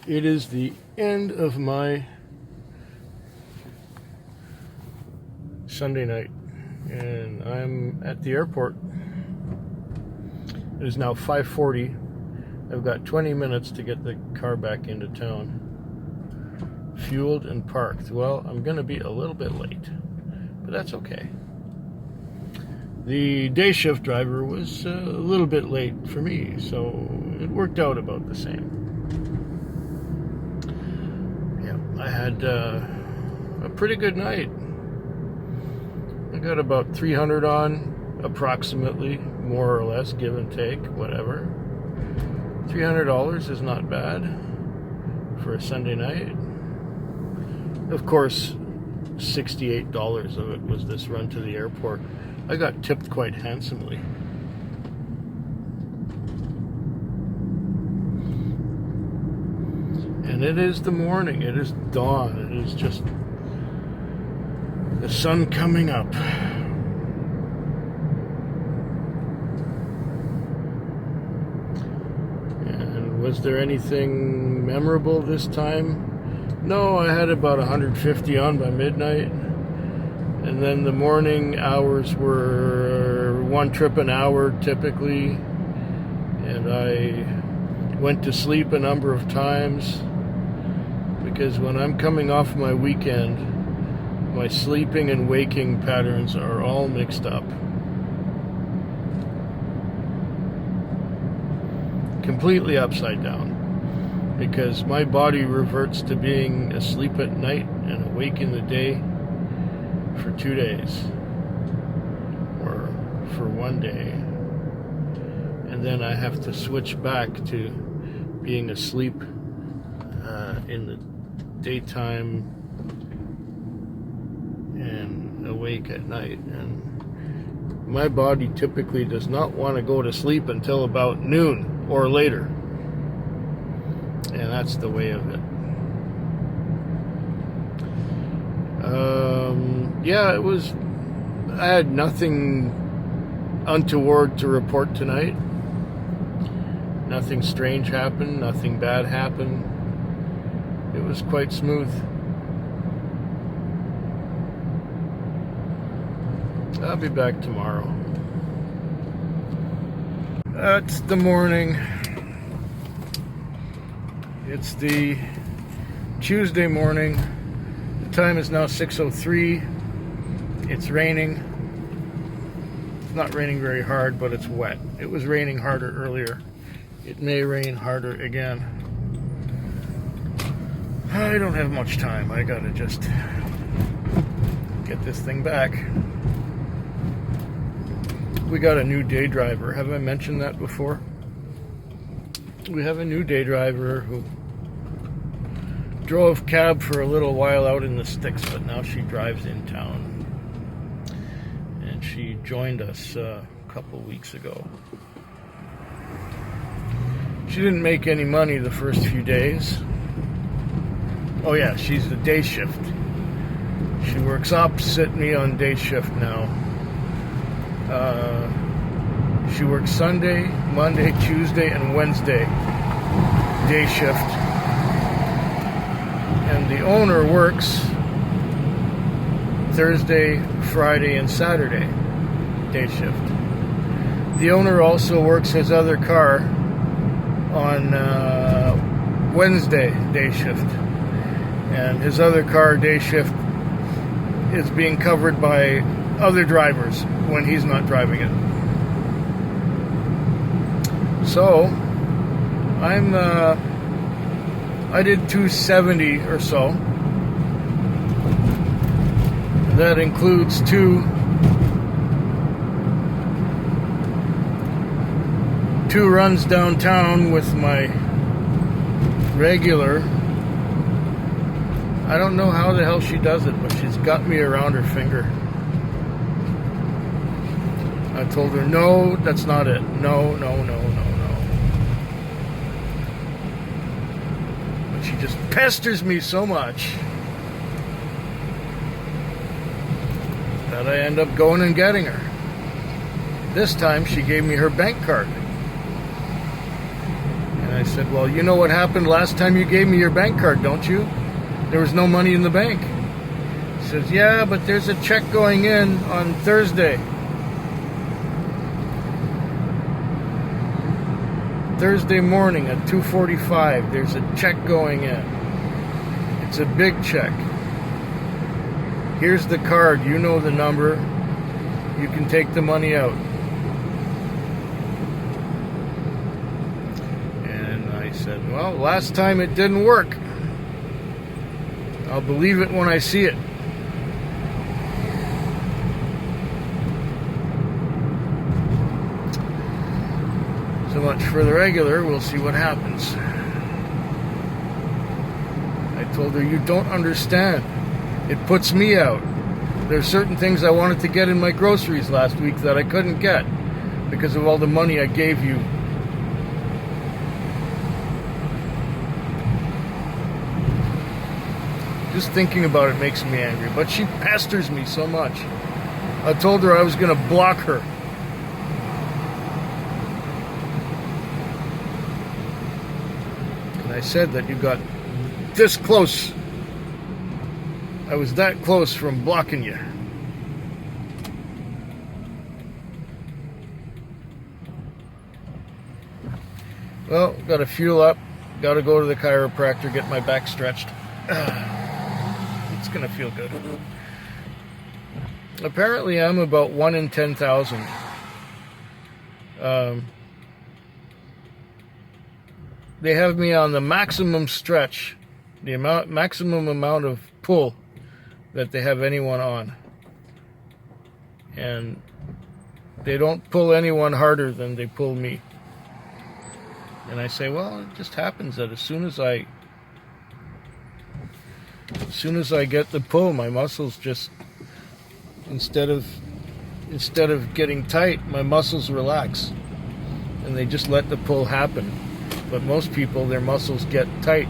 It is the end of my Sunday night, and I'm at the airport. It is now 5:40. I've got 20 minutes to get the car back into town, fueled and parked. Well, I'm going to be a little bit late, but that's okay. The day shift driver was a little bit late for me, so it worked out about the same. I had a pretty good night. I got about 300 on, approximately, more or less, give and take, whatever. $300 is not bad for a Sunday night. Of course, $68 of it was this run to the airport. I got tipped quite handsomely. And it is the morning, it is dawn, it is just the sun coming up. And was there anything memorable this time? No, I had about 150 on by midnight. And then the morning hours were one trip an hour typically. And I went to sleep a number of times, because when I'm coming off my weekend, my sleeping and waking patterns are all mixed up. Completely upside down. Because my body reverts to being asleep at night and awake in the day for 2 days. Or for 1 day. And then I have to switch back to being asleep in the daytime and awake at night, and my body typically does not want to go to sleep until about noon or later, and that's the way of it. It was, I had nothing untoward to report tonight. Nothing strange happened, nothing bad happened. It was quite smooth. I'll be back tomorrow. That's the morning. It's the Tuesday morning. The time is now 6:03. It's raining. It's not raining very hard, but it's wet. It was raining harder earlier. It may rain harder again. I don't have much time. I gotta just get this thing back. We got a new day driver. Have I mentioned that before? We have a new day driver who drove cab for a little while out in the sticks, but now she drives in town. And she joined us a couple weeks ago. She didn't make any money the first few days. Oh yeah, she's the day shift. She works opposite me on day shift now. She works Sunday, Monday, Tuesday, and Wednesday day shift. And the owner works Thursday, Friday, and Saturday day shift. The owner also works his other car on Wednesday day shift, and his other car day shift is being covered by other drivers when he's not driving it. So I did 270 or so. That includes two runs downtown with my regular. I don't know how the hell she does it, but she's got me around her finger. I told her, no, that's not it. No. But she just pesters me so much that I end up going and getting her. This time she gave me her bank card. And I said, well, you know what happened last time you gave me your bank card, don't you? There was no money in the bank. He says, yeah, but there's a check going in on Thursday. Thursday morning at 2:45, there's a check going in. It's a big check. Here's the card. You know the number. You can take the money out. And I said, well, last time it didn't work. I'll believe it when I see it. So much for the regular. We'll see what happens. I told her, you don't understand. It puts me out. There's certain things I wanted to get in my groceries last week that I couldn't get because of all the money I gave you. Just thinking about it makes me angry. But she pesters me so much. I told her I was going to block her. And I said that you got this close. I was that close from blocking you. Well, got to fuel up. Got to go to the chiropractor, get my back stretched. It's going to feel good. Apparently, I'm about 1 in 10,000. They have me on the maximum stretch, the maximum amount of pull that they have anyone on. And they don't pull anyone harder than they pull me. And I say, well, it just happens that as soon as I get the pull, my muscles just, instead of getting tight, my muscles relax. And they just let the pull happen. But most people, their muscles get tight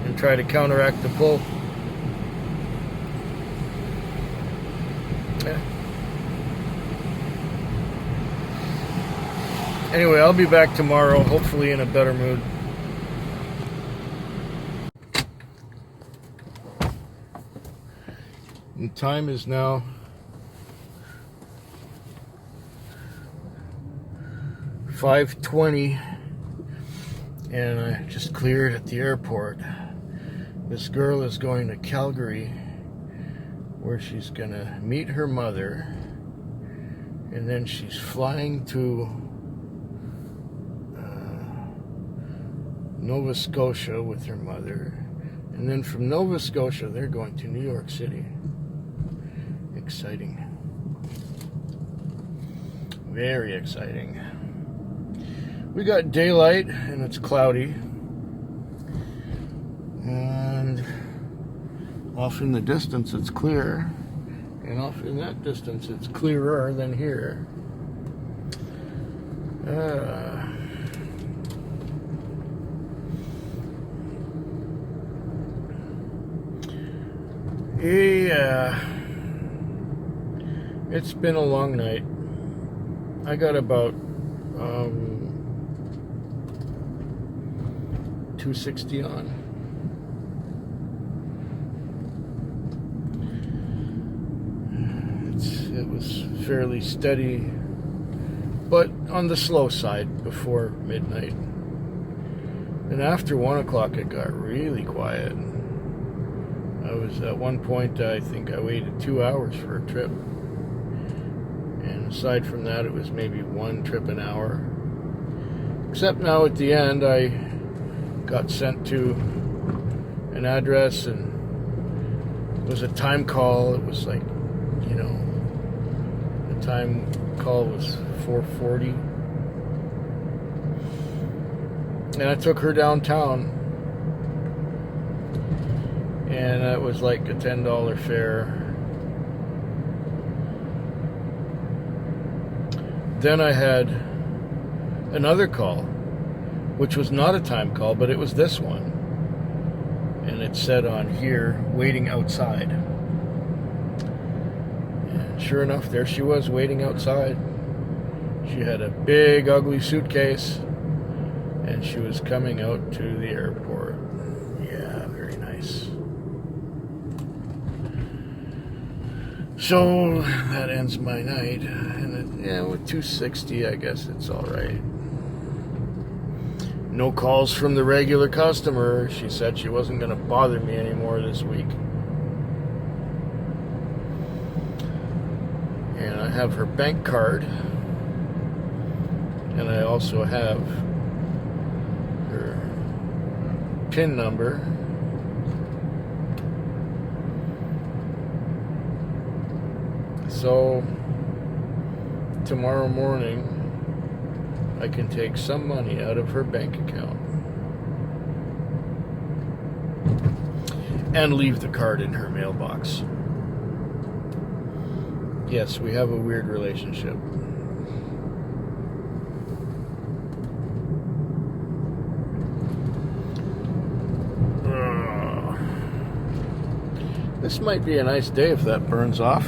and try to counteract the pull. Yeah. Anyway, I'll be back tomorrow, hopefully in a better mood. The time is now 5:20, and I just cleared at the airport. This girl is going to Calgary, where she's gonna meet her mother, and then she's flying to Nova Scotia with her mother, and then from Nova Scotia they're going to New York City. Exciting. Very exciting. We got daylight and it's cloudy, and off in the distance it's clear, and off in that distance it's clearer than here. Yeah, it's been a long night. I got about 260 on. It was fairly steady, but on the slow side before midnight. And after 1 o'clock it got really quiet. I was at one point, I think I waited 2 hours for a trip. And aside from that, it was maybe one trip an hour. Except now at the end, I got sent to an address, and it was a time call. It was like, you know, the time call was 4:40. And I took her downtown. And it was like a $10 fare. Then I had another call, which was not a time call, but it was this one. And it said on here, waiting outside. And sure enough, there she was, waiting outside. She had a big, ugly suitcase and she was coming out to the airport. Yeah, very nice. So that ends my night, and with 260, I guess it's all right. No calls from the regular customer. She said she wasn't going to bother me anymore this week. And I have her bank card, and I also have her PIN number. So tomorrow morning I can take some money out of her bank account and leave the card in her mailbox. Yes, we have a weird relationship. This might be a nice day if that burns off.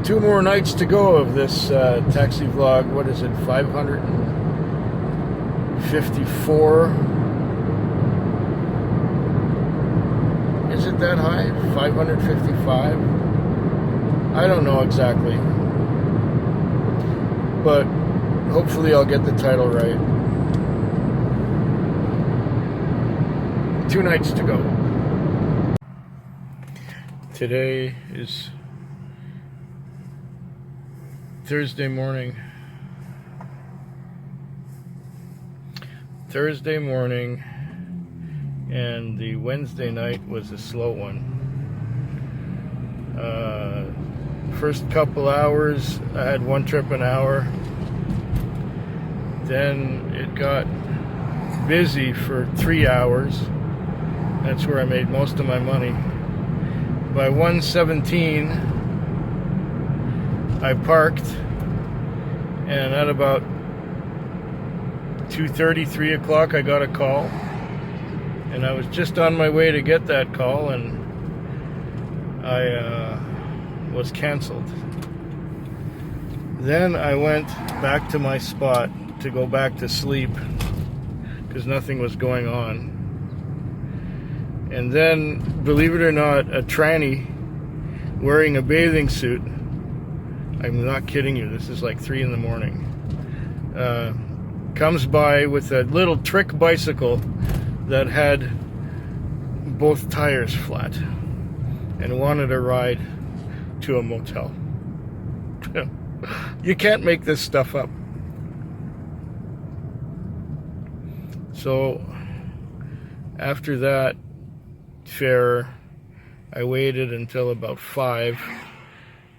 Two more nights to go of this taxi vlog. What is it, 554? Is it that high? 555? I don't know exactly. But hopefully I'll get the title right. 2 nights to go. Today is Thursday morning, and the Wednesday night was a slow one. First couple hours, I had one trip an hour. Then it got busy for 3 hours. That's where I made most of my money. By 1:17, I parked, and at about 2:30, 3 o'clock, I got a call, and I was just on my way to get that call, and I was canceled. Then I went back to my spot to go back to sleep because nothing was going on. And then, believe it or not, a tranny wearing a bathing suit, I'm not kidding you, this is like 3 in the morning, comes by with a little trick bicycle that had both tires flat and wanted a ride to a motel. You can't make this stuff up. So after that fare, I waited until about 5,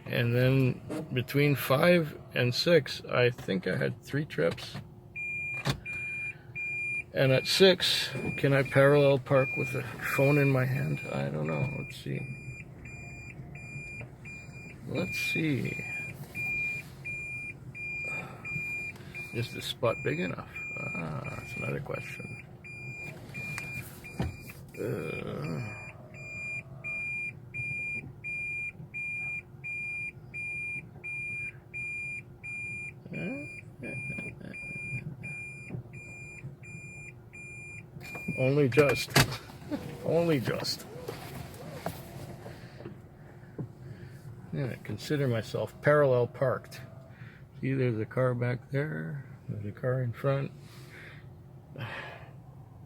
and then between 5 and 6, I think I had 3 trips. And at 6, can I parallel park with the phone in my hand? I don't know. Let's see. Is the spot big enough? That's another question. Only just. Only just. Yeah, I consider myself parallel parked. See, there's a car back there. There's a car in front.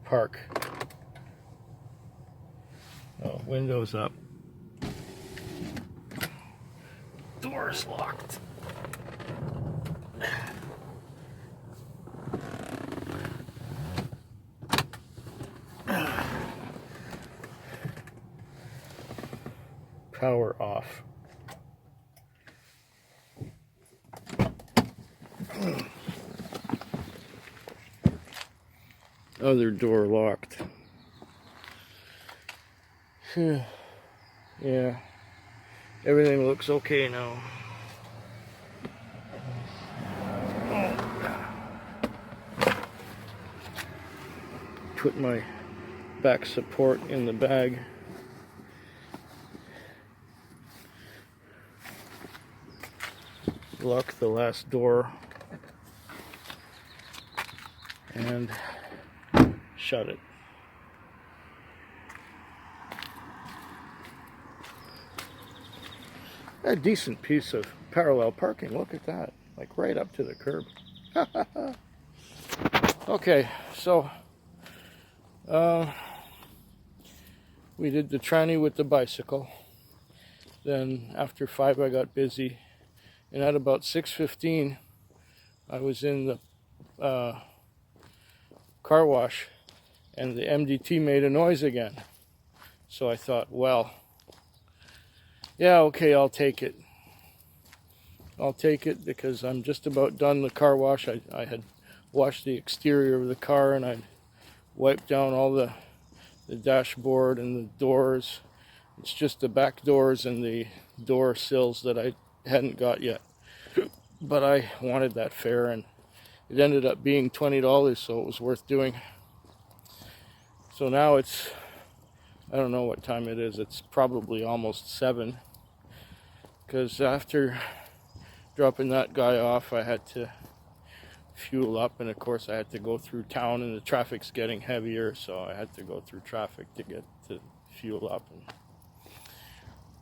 Park. Oh, windows up. Doors locked. Power off. Other door locked. Yeah, everything looks okay now. Oh put my back support in the bag. Lock the last door and shut it. A decent piece of parallel parking. Look at that. Like right up to the curb. Okay, so we did the tranny with the bicycle. Then after 5 I got busy. And at about 6:15 I was in the car wash and the MDT made a noise again. So I thought, well, yeah, okay, I'll take it. I'll take it because I'm just about done the car wash. I had washed the exterior of the car and I'd wiped down all the dashboard and the doors. It's just the back doors and the door sills that I hadn't got yet. But I wanted that fare and it ended up being $20, so it was worth doing. So now it's, I don't know what time it is. It's probably almost 7. Because after dropping that guy off, I had to fuel up, and of course I had to go through town, and the traffic's getting heavier, so I had to go through traffic to get to fuel up. And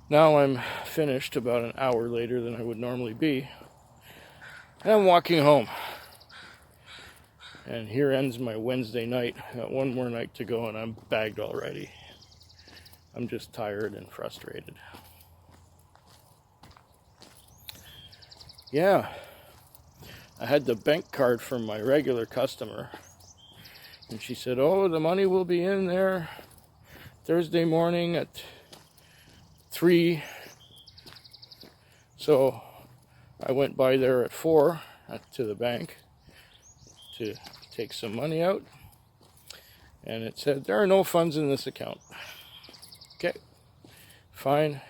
now I'm finished about an hour later than I would normally be, and I'm walking home. And here ends my Wednesday night. I got one more night to go and I'm bagged already. I'm just tired and frustrated. Yeah, I had the bank card from my regular customer, and she said, oh, the money will be in there Thursday morning at 3. So I went by there at 4 to the bank to take some money out, and it said there are no funds in this account. Okay, fine.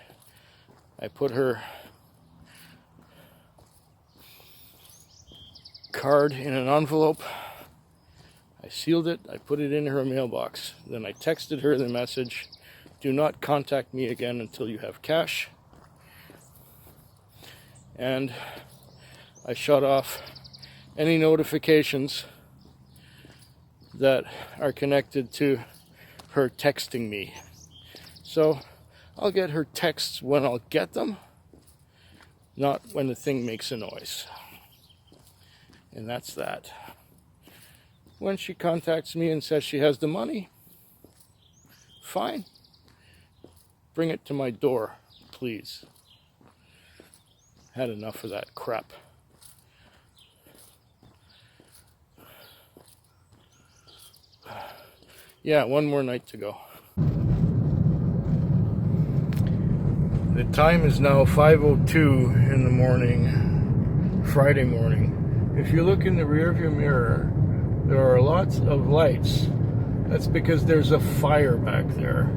I put her card in an envelope, I sealed it, I put it in her mailbox. Then I texted her the message, do not contact me again until you have cash. And I shut off any notifications that are connected to her texting me. So I'll get her texts when I'll get them, not when the thing makes a noise. And that's that. When she contacts me and says she has the money, fine. Bring it to my door, please. Had enough of that crap. Yeah, one more night to go. The time is now 5:02 in the morning, Friday morning. If you look in the rearview mirror, there are lots of lights. That's because there's a fire back there.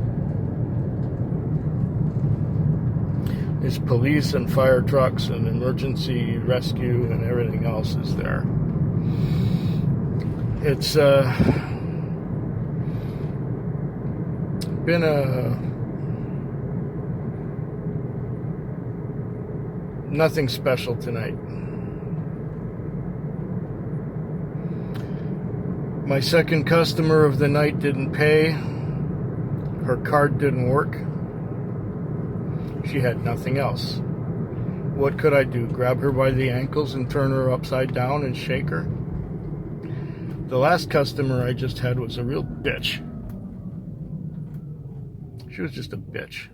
There's police and fire trucks and emergency rescue and everything else is there. It's been nothing special tonight. My second customer of the night didn't pay. Her card didn't work. She had nothing else. What could I do? Grab her by the ankles and turn her upside down and shake her? The last customer I just had was a real bitch. She was just a bitch.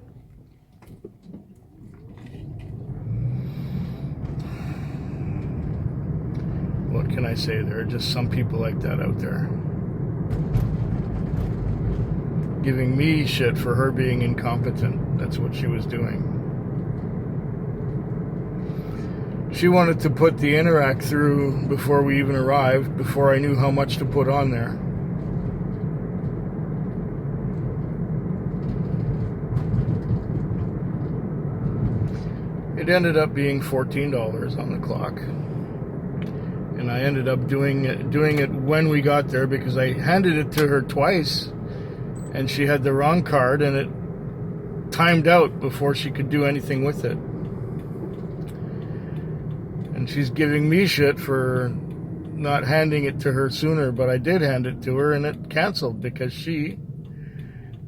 What can I say? There are just some people like that out there. Giving me shit for her being incompetent. That's what she was doing. She wanted to put the Interac through before we even arrived, before I knew how much to put on there. It ended up being $14 on the clock. And I ended up doing it when we got there, because I handed it to her twice and she had the wrong card and it timed out before she could do anything with it. And she's giving me shit for not handing it to her sooner, but I did hand it to her and it canceled because she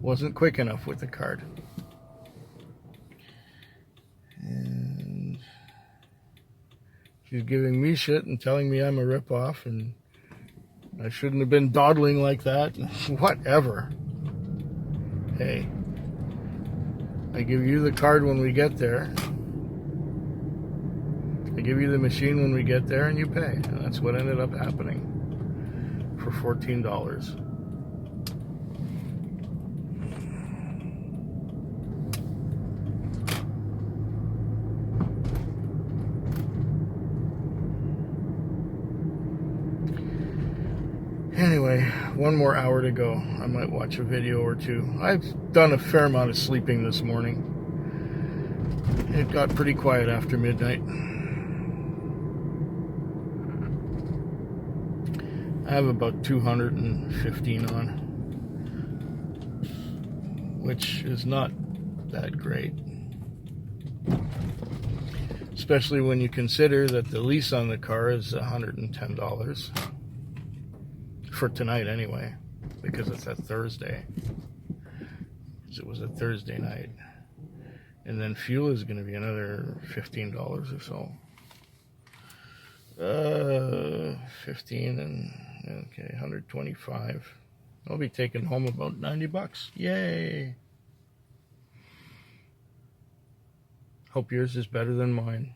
wasn't quick enough with the card. And she's giving me shit and telling me I'm a ripoff and I shouldn't have been dawdling like that. Whatever. Hey, I give you the card when we get there. I give you the machine when we get there and you pay. And that's what ended up happening for $14. Anyway, one more hour to go. I might watch a video or two. I've done a fair amount of sleeping this morning. It got pretty quiet after midnight. I have about 215 on, which is not that great. Especially when you consider that the lease on the car is $110. For tonight anyway, because it's a Thursday. Because it was a Thursday night. And then fuel is going to be another $15 or so. 15 and okay, 125. I'll be taking home about $90. Yay! Hope yours is better than mine.